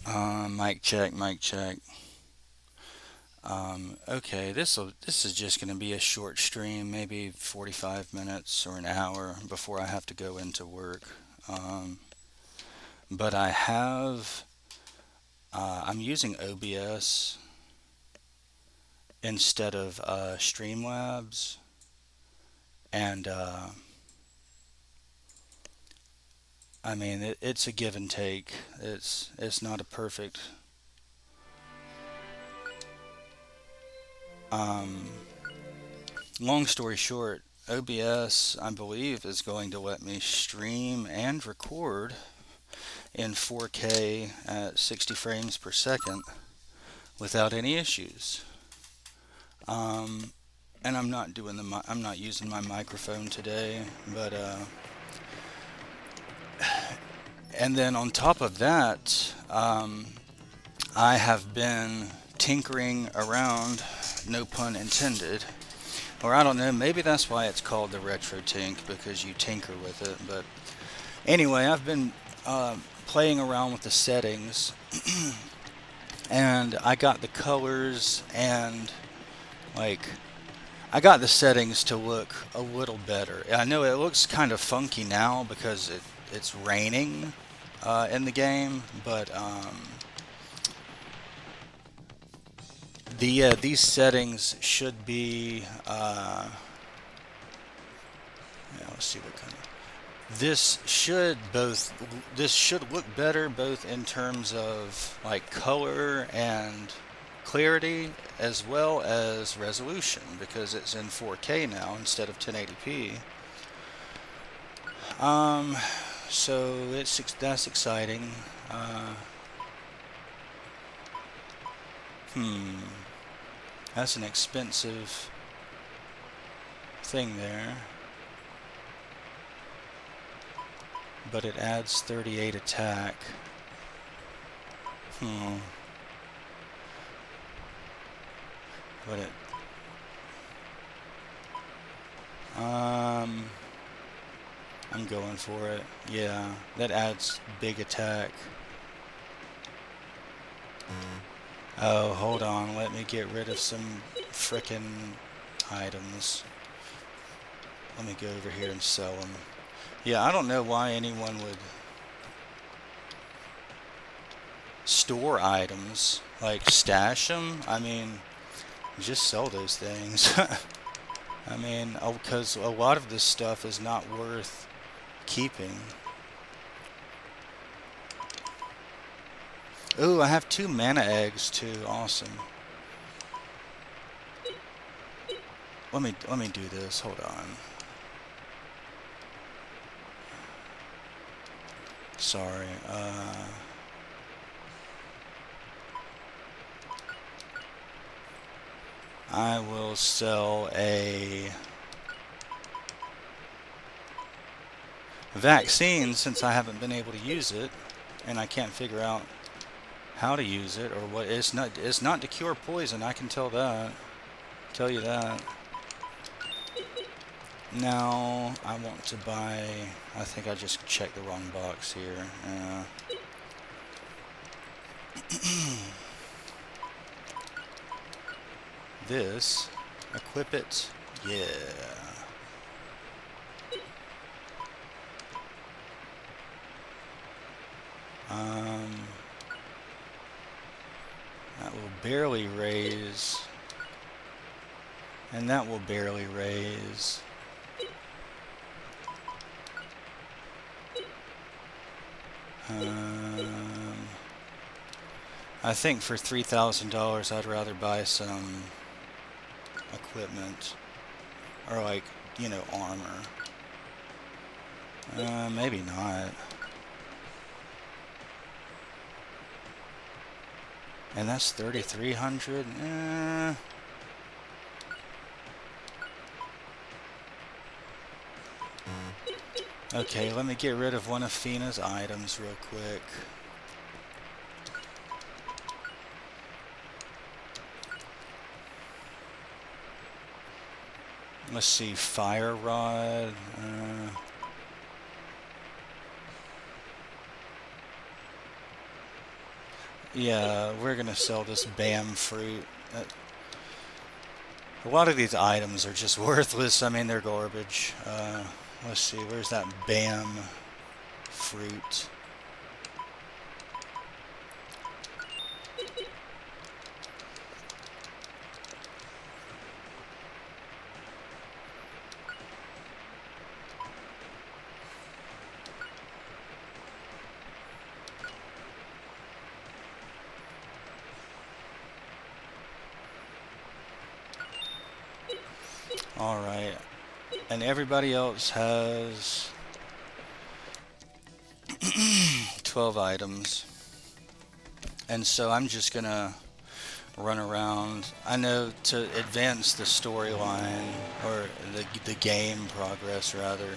Mic check, mic check. Okay, this is just going to be a short stream, maybe 45 minutes or an hour before I have to go into work. Um, but I'm using OBS instead of Streamlabs, and I mean it's a give and take. It's not a perfect. Um, Long story short, OBS, I believe, is going to let me stream and record in 4K at 60 frames per second without any issues. Um, and I'm not using my microphone today, but and then on top of that, I have been tinkering around, no pun intended, or I don't know, maybe that's why it's called the retro tink because you tinker with it. But anyway, I've been playing around with the settings, and I got the colors and like I got the settings to look a little better. I know it looks kind of funky now because it's raining in the game, but these settings should be. Yeah, let's see what kind of. This should look better both in terms of like color and clarity as well as resolution because it's in 4K now instead of 1080p. Um, so that's exciting. Uh, hmm, that's an expensive thing there, but it adds 38 attack. Hmm, but it um. I'm going for it. Yeah, that adds big attack. Oh, hold on. Let me get rid of some frickin' items. Let me go over here and sell them. Yeah, I don't know why anyone would store items. Like, stash them? I mean, just sell those things. I mean, because a lot of this stuff is not worth keeping. Ooh, I have 2 mana eggs too. Awesome. Let me do this. Hold on. Sorry. I will sell a vaccine since I haven't been able to use it, and I can't figure out how to use it or what. It's not to cure poison. I can tell you that. Now I want to buy. I think I just checked the wrong box here. This, equip it. Yeah. Um, that will barely raise, and that will barely raise. Um, I think for $3,000, I'd rather buy some equipment or like armor. Maybe not. And that's 3,300. Okay, let me get rid of one of Fina's items real quick. Let's see, fire rod. Yeah, we're gonna sell this BAM fruit. A lot of these items are just worthless. I mean, they're garbage. Let's see, where's that BAM fruit? All right, and everybody else has 12 items. And so I'm just gonna run around. I know to advance the storyline or the game progress rather.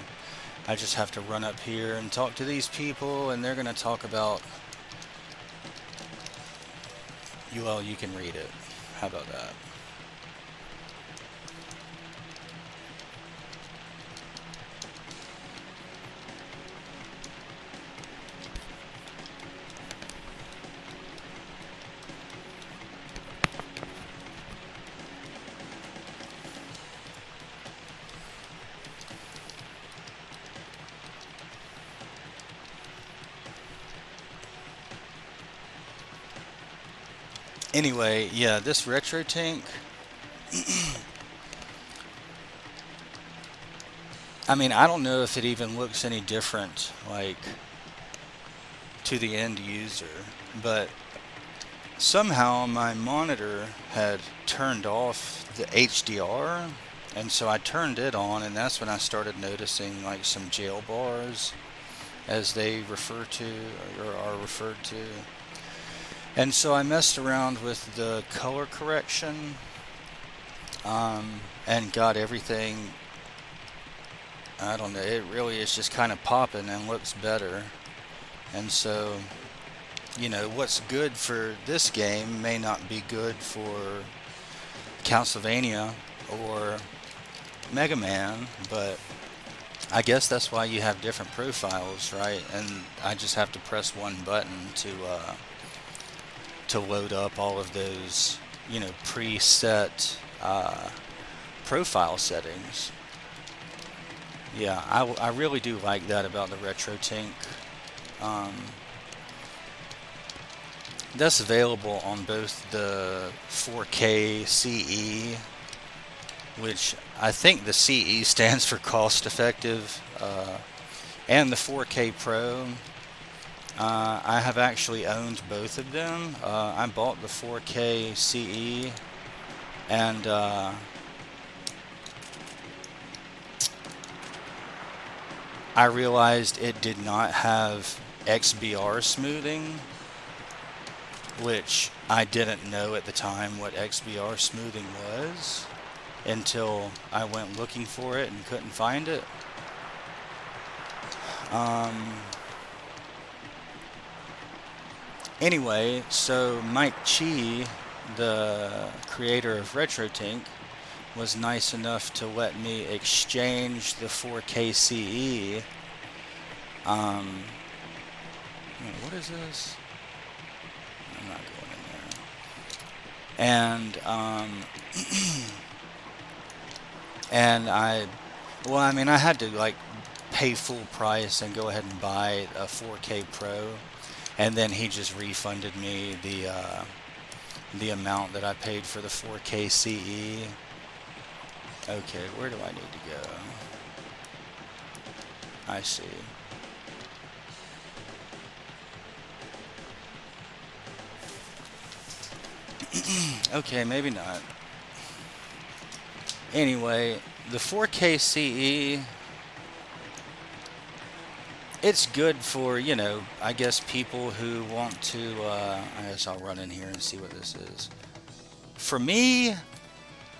I just have to run up here and talk to these people, and they're gonna talk about. Well, you can read it. How about that? Anyway, yeah, this retro tank. I mean, I don't know if it even looks any different, like to the end user, but somehow my monitor had turned off the HDR, and so I turned it on, and that's when I started noticing like some jail bars, as they refer to or are referred to. And so I messed around with the color correction, and got everything. I don't know. It really is just kind of popping and looks better. And so, what's good for this game may not be good for Castlevania or Mega Man, but I guess that's why you have different profiles, right? And I just have to press one button to load up all of those, preset profile settings. Yeah, I really do like that about the Retro Tank. Um, that's available on both the 4K CE, which I think the CE stands for cost effective, and the 4K Pro. I have actually owned both of them. I bought the 4K CE, and I realized it did not have XBR smoothing, which I didn't know at the time what XBR smoothing was until I went looking for it and couldn't find it. Um, anyway, so Mike Chi, the creator of RetroTink, was nice enough to let me exchange the 4K CE. What is this? I'm not going in there. And and I had to like pay full price and go ahead and buy a 4K Pro, and then he just refunded me the amount that I paid for the 4K CE. Okay, where do I need to go? I see. Okay, maybe not. Anyway, the 4K CE, it's good for, I guess people who want to, I guess I'll run in here and see what this is. For me,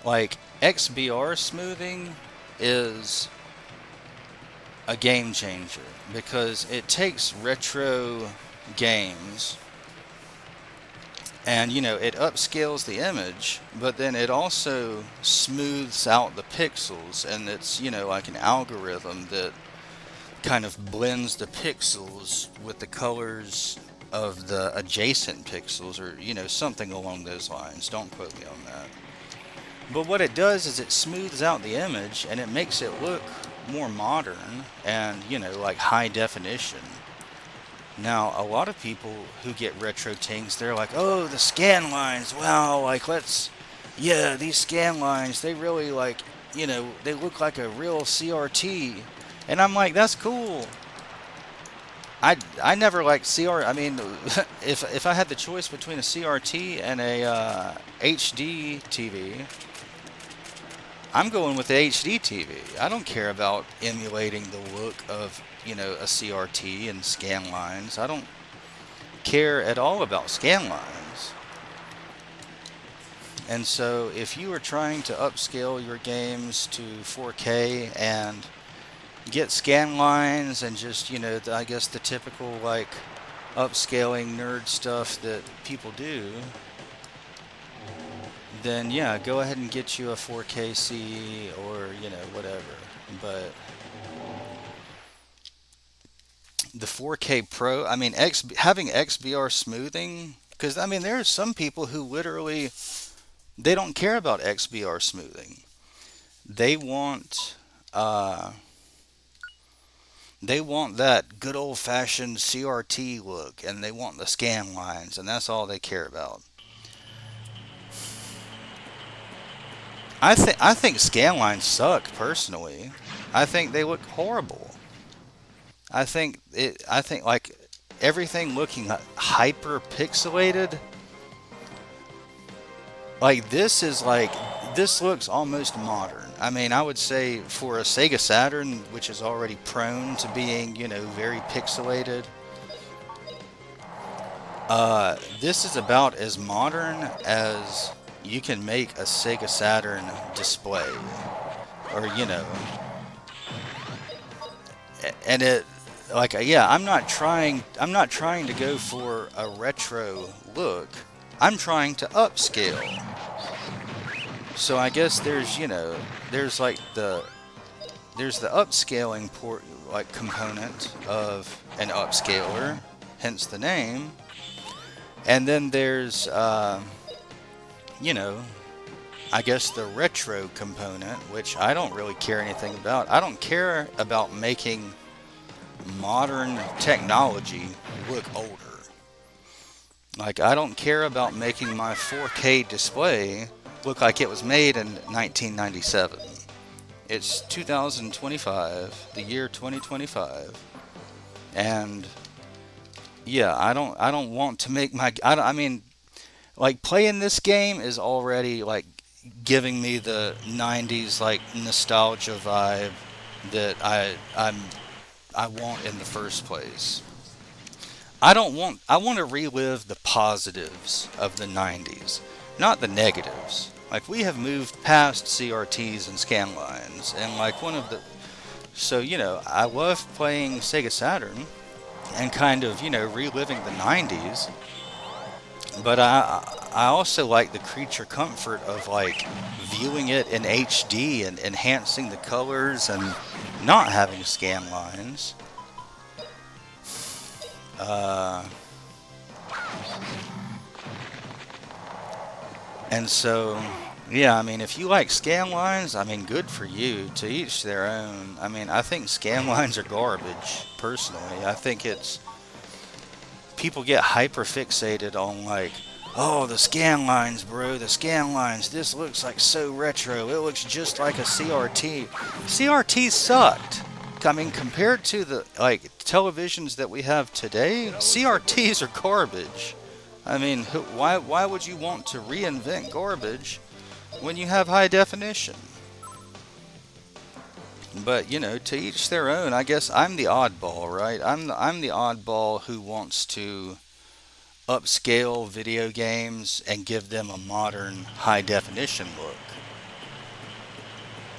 like, XBR smoothing is a game changer because it takes retro games and it upscales the image, but then it also smooths out the pixels, and it's like an algorithm that kind of blends the pixels with the colors of the adjacent pixels, or something along those lines. Don't quote me on that. But what it does is it smooths out the image and it makes it look more modern and like high definition. Now, a lot of people who get retro things, they're like, oh, the scan lines, wow, like yeah, these scan lines, they really they look like a real CRT. And I'm like, that's cool. I never liked CR. I mean, if I had the choice between a CRT and a HD TV, I'm going with the HD TV. I don't care about emulating the look of a CRT and scan lines. I don't care at all about scan lines. And so, if you are trying to upscale your games to 4K and get scan lines and just I guess the typical like upscaling nerd stuff that people do, then yeah, go ahead and get you a 4K C or whatever. But the 4K Pro, I mean, having XBR smoothing, because I mean there are some people who literally they don't care about XBR smoothing. They want that good old fashioned CRT look, and they want the scan lines, and that's all they care about. I think scan lines suck personally. I think they look horrible. I think like everything looking hyper pixelated. Like this looks almost modern. I mean, I would say for a Sega Saturn, which is already prone to being, very pixelated, this is about as modern as you can make a Sega Saturn display. Or, and it like yeah, I'm not trying to go for a retro look. I'm trying to upscale. So I guess there's like there's the upscaling port like component of an upscaler, hence the name. And then there's I guess the retro component, which I don't really care anything about. I don't care about making modern technology look older. Like, I don't care about making my 4K display look like it was made in 1997. It's 2025, the year 2025, and yeah, I don't want to make I mean, like playing this game is already like giving me the 90s like nostalgia vibe that I want in the first place. I want to relive the positives of the 90s, not the negatives. Like we have moved past CRTs and scan lines, and like one of the so I love playing Sega Saturn and kind of reliving the 90s, but I also like the creature comfort of like viewing it in HD and enhancing the colors and not having scan lines. Uh, and so, yeah, I mean, if you like scan lines, I mean, good for you. To each their own. I mean, I think scan lines are garbage, personally. I think it's people get hyper fixated on like, oh, the scan lines, bro, the scan lines. This looks like so retro. It looks just like a CRT. CRT sucked. I mean, compared to the like televisions that we have today, CRTs are garbage. I mean, why would you want to reinvent garbage when you have high definition? But to each their own. I guess I'm the oddball, right? I'm the oddball who wants to upscale video games and give them a modern high definition look.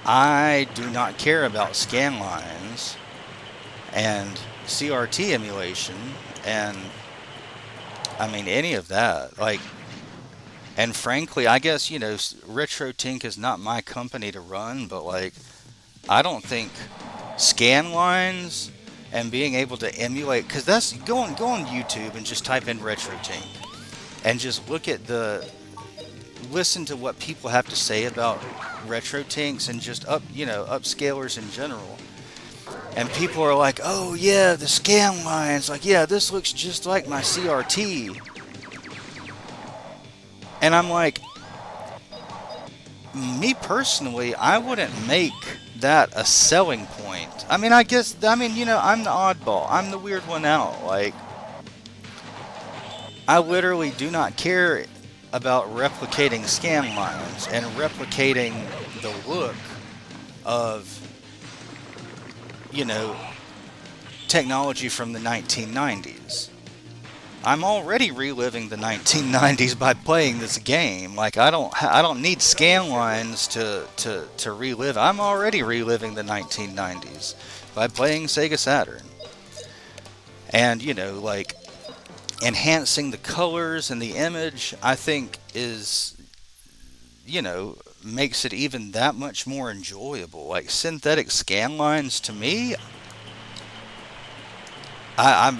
I do not care about scan lines and CRT emulation and I mean any of that. Like, and frankly, I guess RetroTink is not my company to run, but like I don't think scan lines and being able to emulate, because that's go on YouTube and just type in retro tank and just listen to what people have to say about retro tanks and just upscalers in general. And people are like, oh yeah, the scan lines, like, yeah, this looks just like my CRT. And I'm like, me personally, I wouldn't make that a selling point. I mean, I'm the oddball. I'm the weird one out. Like, I literally do not care about replicating scan lines and replicating the look of, you know, technology from the 1990s. I'm already reliving the 1990s by playing this game. Like, I don't need scan lines to relive. I'm already reliving the 1990s by playing Sega Saturn. And, like, enhancing the colors and the image, I think is, makes it even that much more enjoyable. Like, synthetic scan lines, to me, I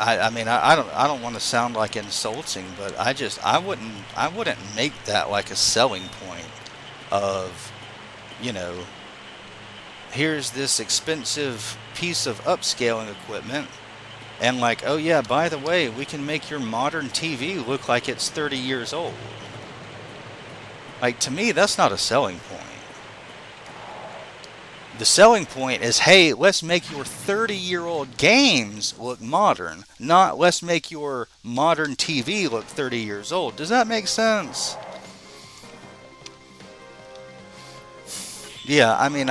don't want to sound like insulting, but I wouldn't make that like a selling point of, here's this expensive piece of upscaling equipment, and like, oh yeah, by the way, we can make your modern TV look like it's 30 years old. Like, to me, that's not a selling point. The selling point is, hey, let's make your 30-year-old games look modern, not let's make your modern TV look 30 years old. Does that make sense? Yeah, I mean,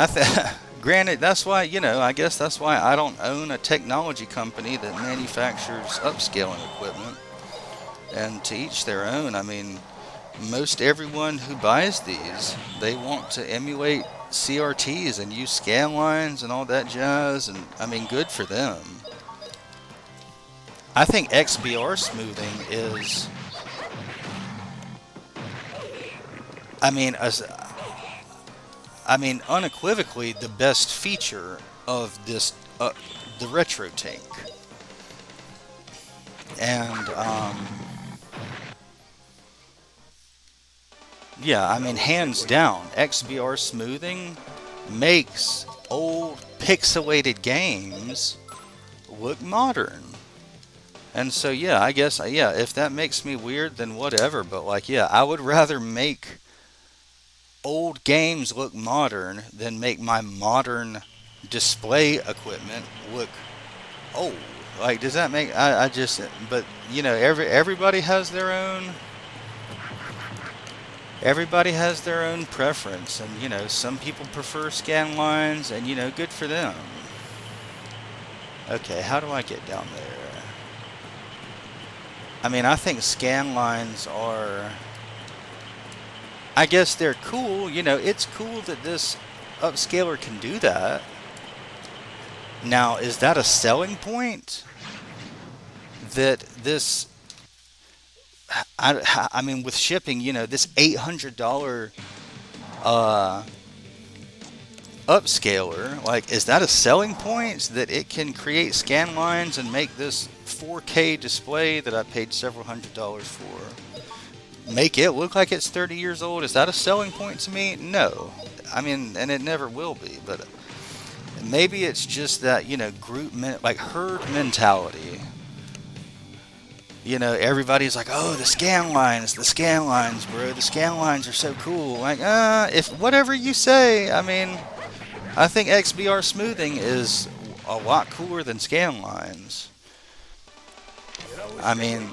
granted, that's why, I guess that's why I don't own a technology company that manufactures upscaling equipment. And to each their own. I mean, most everyone who buys these, they want to emulate CRTs and use scan lines and all that jazz, and I mean, good for them. I think XBR smoothing is, unequivocally the best feature of this, the retro tank. And yeah, I mean, hands down, XBR smoothing makes old pixelated games look modern. And so, yeah, I guess, yeah, if that makes me weird, then whatever. But, like, yeah, I would rather make old games look modern than make my modern display equipment look old. Like, does that make, but, everybody has their own. Everybody has their own preference, and some people prefer scan lines, and good for them. Okay, how do I get down there? I mean, I think scan lines are, I guess they're cool. It's cool that this upscaler can do that. Now, is that a selling point? That this, I mean, with shipping, this $800 upscaler, like, is that a selling point that it can create scan lines and make this 4K display that I paid several $100s for, make it look like it's 30 years old? Is that a selling point to me? No. I mean, and it never will be, but maybe it's just that, like herd mentality. Everybody's like, oh, the scan lines, bro. The scan lines are so cool. Like, if whatever you say, I mean, I think XBR smoothing is a lot cooler than scan lines. I mean,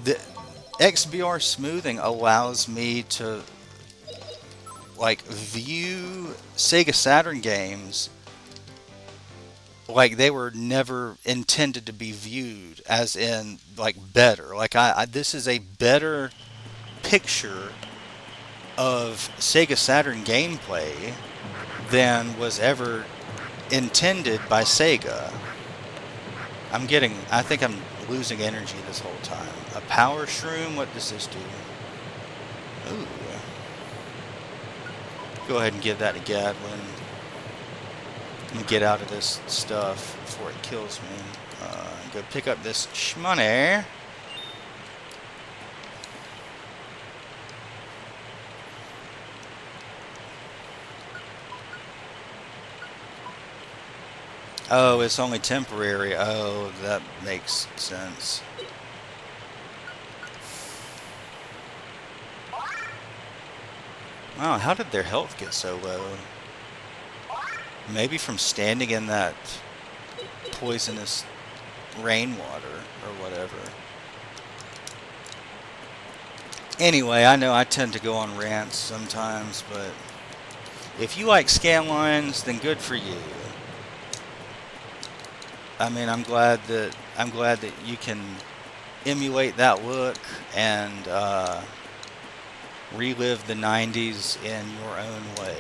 the XBR smoothing allows me to, like, view Sega Saturn games like they were never intended to be viewed, as in, like, better. Like, this is a better picture of Sega Saturn gameplay than was ever intended by Sega. I think I'm losing energy this whole time. A power shroom? What does this do? Ooh. Go ahead and give that to Gadwin. Let me get out of this stuff before it kills me. Go pick up this shmoney. Oh, it's only temporary. Oh, that makes sense. Wow, how did their health get so low? Maybe from standing in that poisonous rainwater or whatever. Anyway, I know I tend to go on rants sometimes, but if you like scan lines, then good for you. I mean, I'm glad that you can emulate that look and relive the 90s in your own way.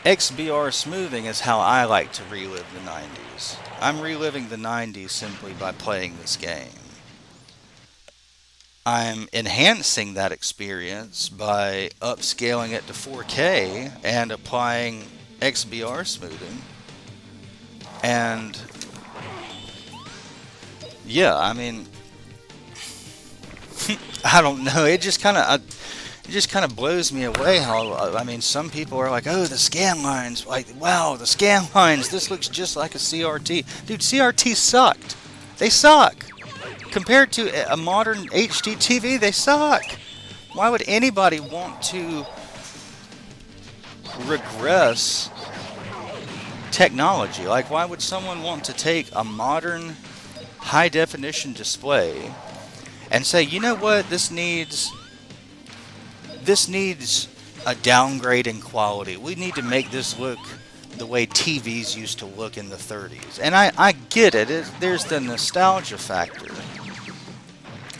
XBR smoothing is how I like to relive the 90s. I'm reliving the 90s simply by playing this game. I'm enhancing that experience by upscaling it to 4K and applying XBR smoothing. And yeah, I mean, I don't know. It just kind of blows me away how, I mean, some people are like, oh, the scan lines, like, wow, the scan lines, this looks just like a CRT. Dude, CRT sucked. They suck. Compared to a modern HD TV, they suck. Why would anybody want to regress technology? Like, why would someone want to take a modern high definition display and say, you know what, this needs a downgrade in quality. We need to make this look the way TVs used to look in the 30s. And I get it. There's the nostalgia factor,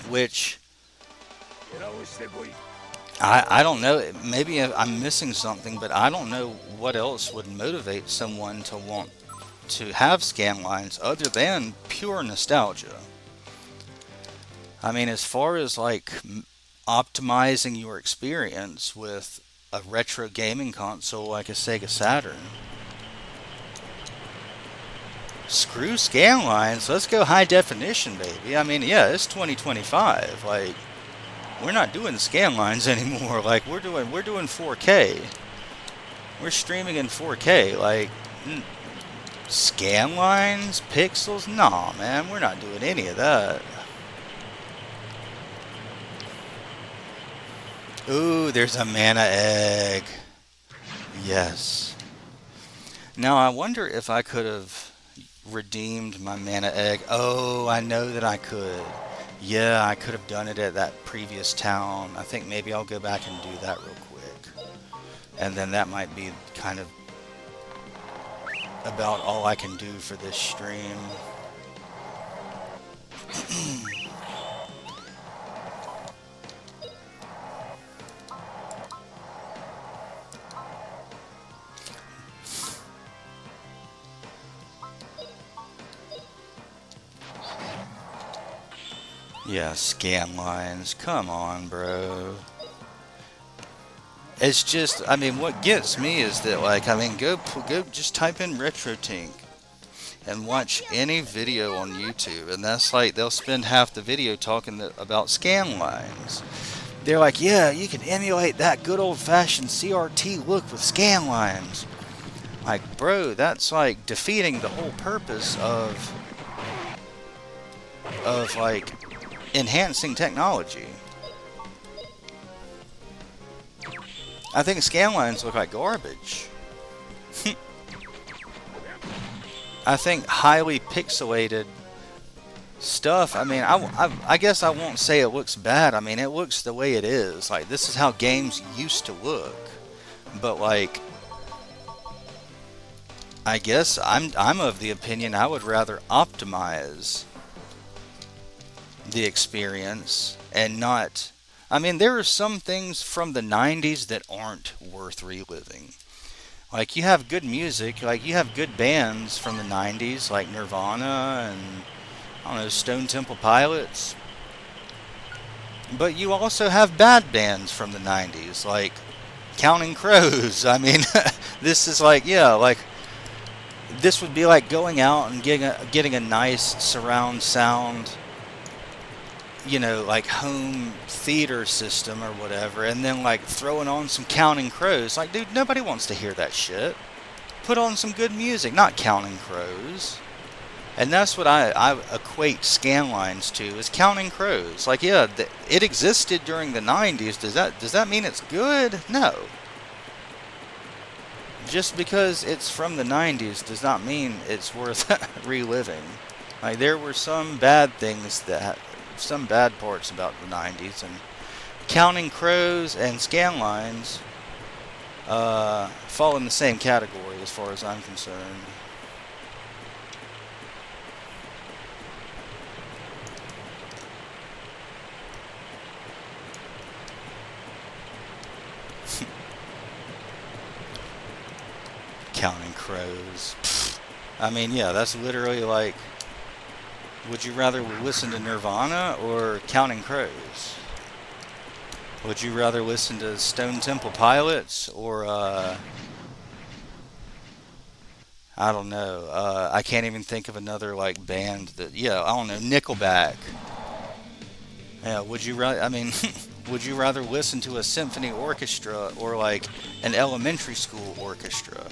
which I don't know. Maybe I'm missing something, but I don't know what else would motivate someone to want to have scan lines other than pure nostalgia. I mean, as far as like optimizing your experience with a retro gaming console like a Sega Saturn, screw scan lines. Let's go high definition, baby. I mean, yeah, it's 2025. Like, we're not doing scan lines anymore. Like, we're doing 4K. We're streaming in 4K. Like, scan lines, pixels? Nah, man, we're not doing any of that. Ooh, there's a mana egg. Yes. Now, I wonder if I could have redeemed my mana egg. Oh, I know that I could. Yeah, I could have done it at that previous town. I think maybe I'll go back and do that real quick. And then that might be kind of about all I can do for this stream. Yeah, scan lines. Come on, bro. It's just, I mean, what gets me is that, like, I mean, go just type in RetroTink and watch any video on YouTube, and that's like, they'll spend half the video talking about scan lines. They're like, yeah, you can emulate that good old-fashioned CRT look with scan lines. Like, bro, that's like defeating the whole purpose of like, enhancing technology. I think scan lines look like garbage. I think highly pixelated stuff, I mean, I guess I won't say it looks bad. I mean, it looks the way it is. Like, this is how games used to look. But, like, I guess I'm of the opinion I would rather optimize the experience and not... I mean, there are some things from the 90s that aren't worth reliving. Like, you have good music, like, you have good bands from the 90s, like Nirvana and, I don't know, Stone Temple Pilots. But you also have bad bands from the 90s, like Counting crows. I mean, this is like, yeah, like this would be like going out and getting a nice surround sound, like home theater system or whatever, and then like throwing on some Counting Crows. Like, dude, nobody wants to hear that shit. Put on some good music, not Counting Crows. And that's what I equate Scanlines to, is Counting Crows. Like, yeah, it existed during the 90s. Does that mean it's good? No. Just because it's from the 90s does not mean it's worth reliving. Like, there were some bad parts about the 90s, and Counting Crows and Scanlines fall in the same category as far as I'm concerned. Counting Crows. I mean, yeah, that's literally like, would you rather listen to Nirvana or Counting Crows? Would you rather listen to Stone Temple Pilots or, I don't know, I can't even think of another, like, band that, yeah, I don't know, Nickelback. Yeah, would you rather, I mean, would you rather listen to a symphony orchestra or, like, an elementary school orchestra?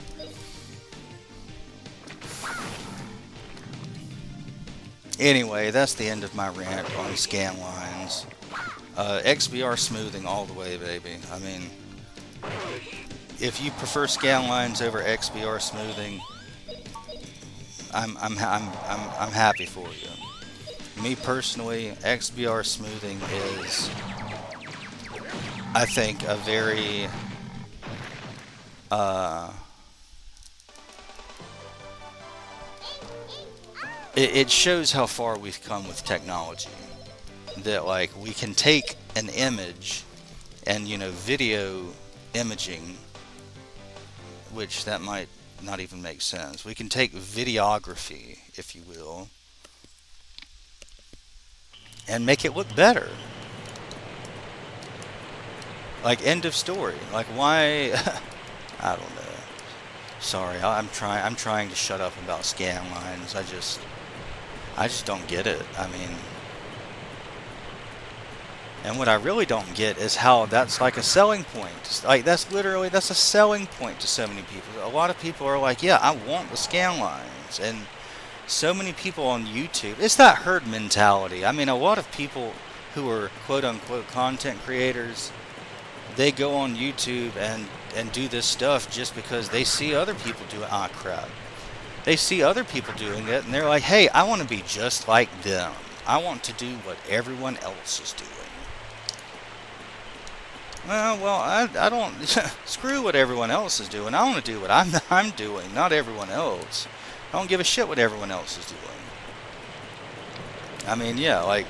Anyway, that's the end of my rant on Scanlines. XBR smoothing all the way, baby. I mean, if you prefer Scanlines over XBR smoothing, I'm happy for you. Me personally, XBR smoothing is, I think, a very it shows how far we've come with technology. That, like, we can take an image and, video imaging, which that might not even make sense. We can take videography, if you will, and make it look better. Like, end of story. Like, why? I don't know. Sorry, I'm trying to shut up about Scanlines. I just don't get it. I mean, and what I really don't get is how that's like a selling point. Like, that's a selling point to so many people. A lot of people are like, yeah, I want the Scanlines. And so many people on YouTube, it's that herd mentality. I mean, a lot of people who are quote unquote content creators, they go on YouTube and do this stuff just because they see other people do it. Ah, crap. They see other people doing it, and they're like, hey, I want to be just like them. I want to do what everyone else is doing. Well, I don't, screw what everyone else is doing. I want to do what I'm doing, not everyone else. I don't give a shit what everyone else is doing. I mean, yeah, like,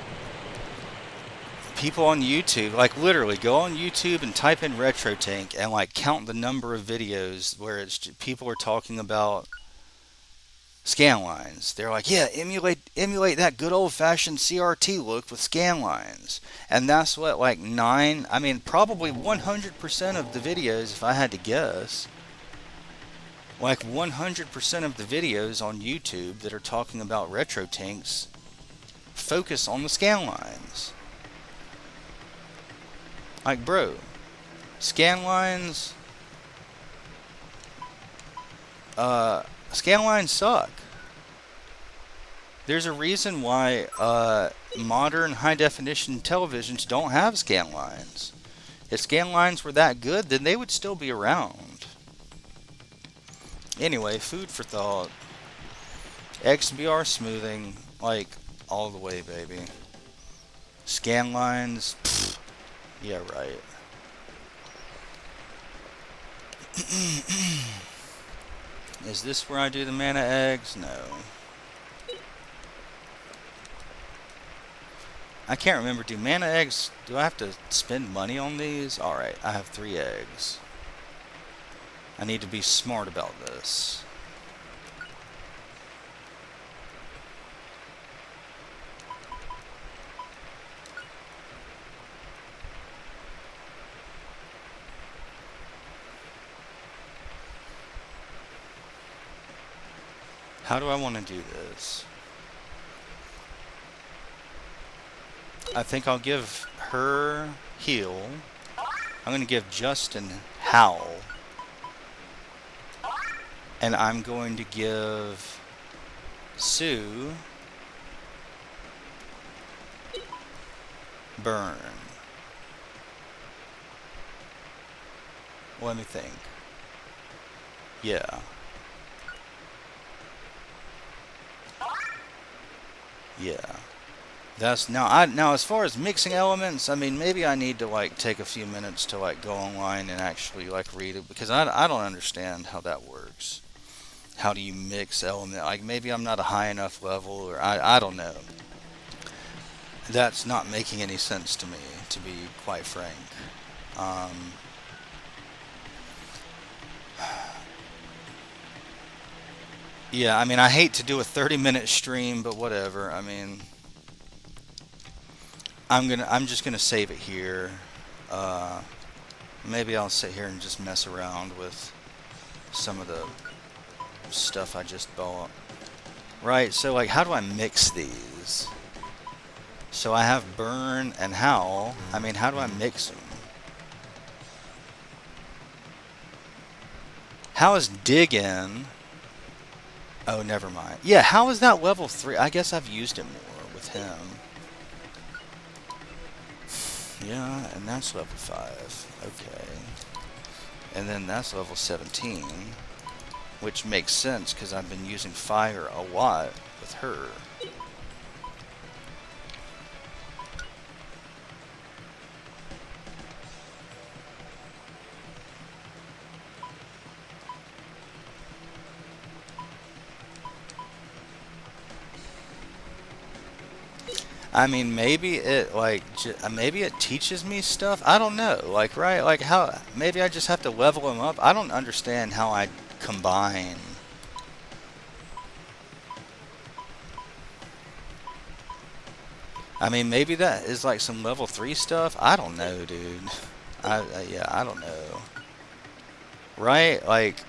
people on YouTube, like, literally go on YouTube and type in Retro Tank and, like, count the number of videos where it's people are talking about Scanlines. They're like, yeah, emulate that good old-fashioned CRT look with Scanlines. And that's what, like, probably 100% of the videos, if I had to guess, like 100% of the videos on YouTube that are talking about Retro Tanks focus on the Scanlines. Like, bro, Scanlines suck. There's a reason why modern high-definition televisions don't have Scanlines. If Scanlines were that good, then they would still be around. Anyway, food for thought. XBR smoothing, like, all the way, baby. Scanlines, pfft, yeah, right. Is this where I do the mana eggs? No. I can't remember. Do mana eggs, do I have to spend money on these? Alright, I have 3 eggs. I need to be smart about this. How do I want to do this? I think I'll give her heal. I'm going to give Justin howl. And I'm going to give Sue burn. Let me think. Yeah. Yeah. That's now as far as mixing elements, I mean maybe I need to like take a few minutes to like go online and actually like read it because I don't understand how that works. How do you mix element? Like maybe I'm not a high enough level or I don't know. That's not making any sense to me, to be quite frank. Um, yeah, I mean, I hate to do a 30-minute stream, but whatever. I mean, I'm just gonna save it here. Uh, Maybe I'll sit here and just mess around with some of the stuff I just bought. Right, so like, how do I mix these? So I have burn and howl. I mean, how do I mix them? How is dig in? Oh, never mind. Yeah, how is that level 3? I guess I've used it more with him. Yeah, and that's level 5. Okay. And then that's level 17, which makes sense because I've been using fire a lot with her. I mean, maybe it like maybe it teaches me stuff. I don't know. Like, right? Like how maybe I just have to level them up. I don't understand how I combine. I mean, maybe that is like some level 3 stuff. I don't know, dude. Yeah, I don't know. Right? Like,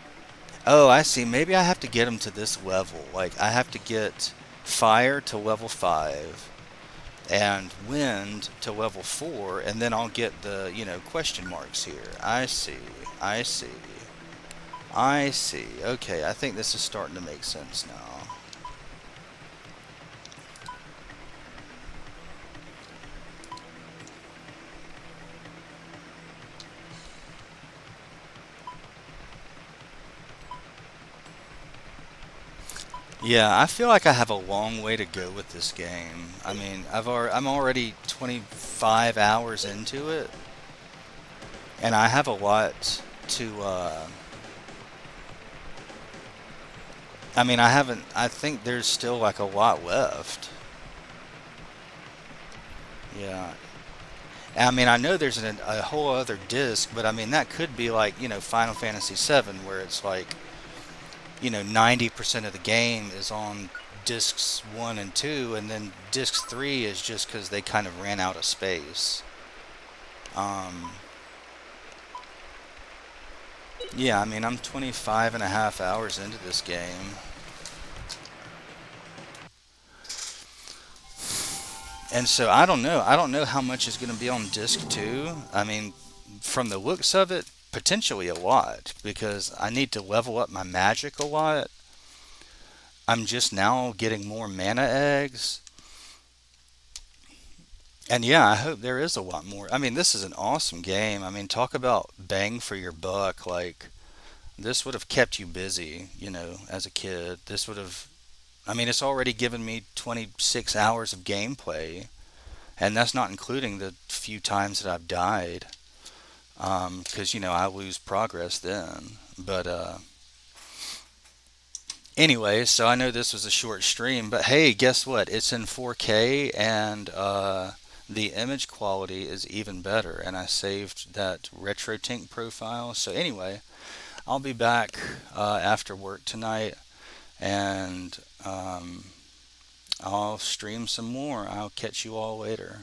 oh, I see. Maybe I have to get them to this level. Like, I have to get fire to level 5 and wind to level 4, and then I'll get the, question marks here. I see. I see. I see. Okay, I think this is starting to make sense now. Yeah, I feel like I have a long way to go with this game. I mean, I'm already 25 hours into it, and I have a lot to. I mean, I haven't. I think there's still like a lot left. Yeah. I mean, I know there's a whole other disc, but I mean that could be like Final Fantasy VII, where it's like 90% of the game is on discs 1 and 2, and then disc 3 is just because they kind of ran out of space. Um, yeah, I mean, I'm 25 and a half hours into this game. And so I don't know. I don't know how much is going to be on disc 2. I mean, from the looks of it, potentially a lot because I need to level up my magic a lot. I'm just now getting more mana eggs. And yeah, I hope there is a lot more. I mean, this is an awesome game. I mean, talk about bang for your buck. Like, this would have kept you busy, as a kid. This would have, I mean, it's already given me 26 hours of gameplay, and that's not including the few times that I've died. Because, I lose progress then. But, anyway, so I know this was a short stream, but hey, guess what? It's in 4K and the image quality is even better. And I saved that RetroTink profile. So anyway, I'll be back after work tonight and I'll stream some more. I'll catch you all later.